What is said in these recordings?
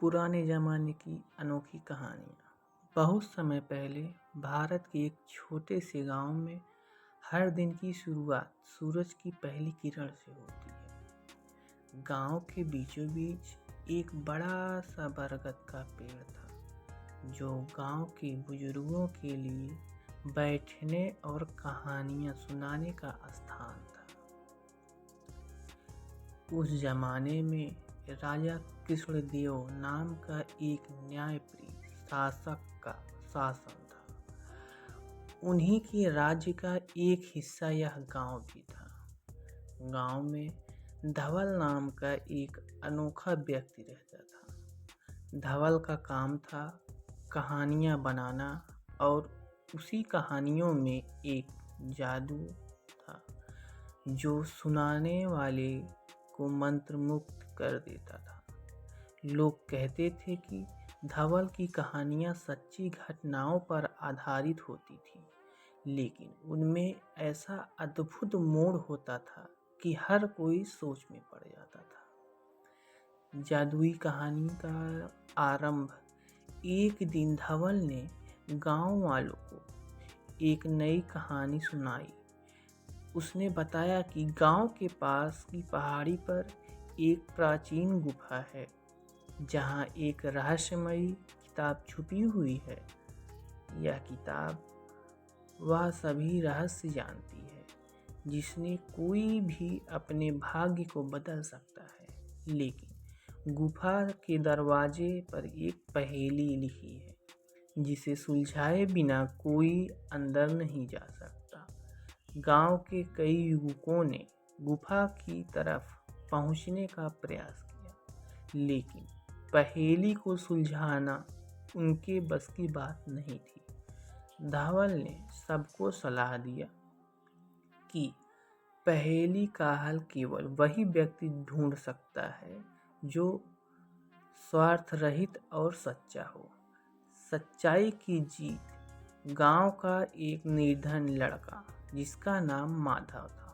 पुराने ज़माने की अनोखी कहानियाँ। बहुत समय पहले भारत के एक छोटे से गांव में हर दिन की शुरुआत सूरज की पहली किरण से होती है। गांव के बीचों बीच एक बड़ा सा बरगद का पेड़ था, जो गांव के बुजुर्गों के लिए बैठने और कहानियाँ सुनाने का स्थान था। उस जमाने में राजा कृष्णदेव नाम का एक न्यायप्रिय शासक का शासन था। उन्हीं के राज्य का एक हिस्सा यह गांव भी था। गांव में धवल नाम का एक अनोखा व्यक्ति रहता था। धवल का काम था कहानियां बनाना, और उसी कहानियों में एक जादू था जो सुनाने वाले को मंत्रमुग्ध कर देता था। लोग कहते थे कि धवल की कहानियां सच्ची घटनाओं पर आधारित होती थी, लेकिन उनमें ऐसा अद्भुत मोड़ होता था कि हर कोई सोच में पड़ जाता था। जादुई कहानी का आरंभ एक दिन धवल ने गांव वालों को एक नई कहानी सुनाई। उसने बताया कि गांव के पास की पहाड़ी पर एक प्राचीन गुफा है, जहां एक रहस्यमयी किताब छुपी हुई है। यह किताब वह सभी रहस्य जानती है, जिसने कोई भी अपने भाग्य को बदल सकता है। लेकिन गुफा के दरवाजे पर एक पहेली लिखी है, जिसे सुलझाए बिना कोई अंदर नहीं जा सकता। गांव के कई युवकों ने गुफा की तरफ पहुंचने का प्रयास किया, लेकिन पहेली को सुलझाना उनके बस की बात नहीं थी। धवल ने सबको सलाह दिया कि पहेली का हल केवल वही व्यक्ति ढूंढ सकता है जो स्वार्थ रहित और सच्चा हो। सच्चाई की जीत। गांव का एक निर्धन लड़का, जिसका नाम माधव था।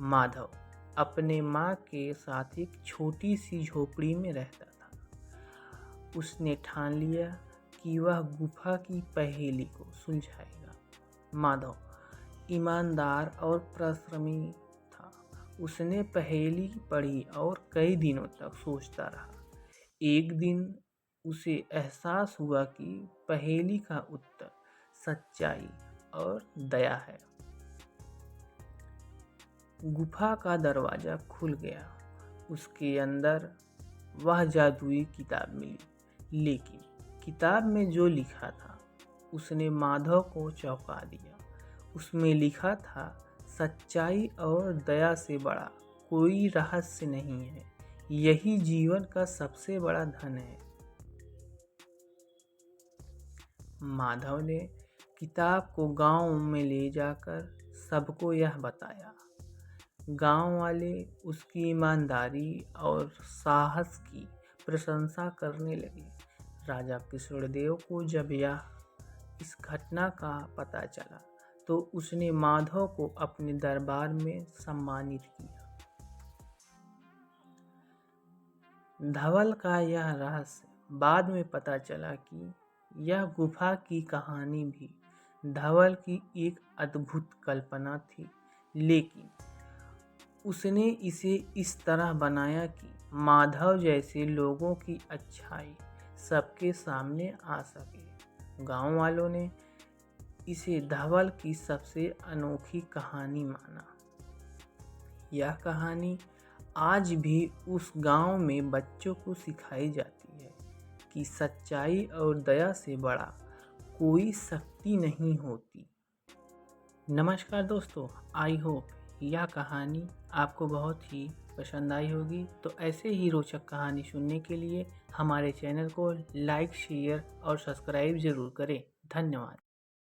माधव अपने माँ के साथ एक छोटी सी झोपड़ी में रहता था। उसने ठान लिया कि वह गुफा की पहेली को सुलझाएगा। माधव ईमानदार और परिश्रमी था। उसने पहेली पढ़ी और कई दिनों तक सोचता रहा। एक दिन उसे एहसास हुआ कि पहेली का उत्तर सच्चाई और दया है। गुफा का दरवाजा खुल गया। उसके अंदर वह जादुई किताब मिली, लेकिन किताब में जो लिखा था उसने माधव को चौंका दिया। उसमें लिखा था, सच्चाई और दया से बड़ा कोई रहस्य नहीं है। यही जीवन का सबसे बड़ा धन है। माधव ने किताब को गांव में ले जाकर सबको यह बताया। गांव वाले उसकी ईमानदारी और साहस की प्रशंसा करने लगे। राजा कृष्णदेव को जब इस घटना का पता चला, तो उसने माधव को अपने दरबार में सम्मानित किया। धवल का यह रहस्य बाद में पता चला कि यह गुफा की कहानी भी धवल की एक अद्भुत कल्पना थी, लेकिन उसने इसे इस तरह बनाया कि माधव जैसे लोगों की अच्छाई सबके सामने आ सके। गांव वालों ने इसे धवल की सबसे अनोखी कहानी माना। यह कहानी आज भी उस गांव में बच्चों को सिखाई जाती है कि सच्चाई और दया से बड़ा कोई शक्ति नहीं होती। नमस्कार दोस्तों, आई होप यह कहानी आपको बहुत ही पसंद आई होगी। तो ऐसे ही रोचक कहानी सुनने के लिए हमारे चैनल को लाइक, शेयर और सब्सक्राइब ज़रूर करें। धन्यवाद।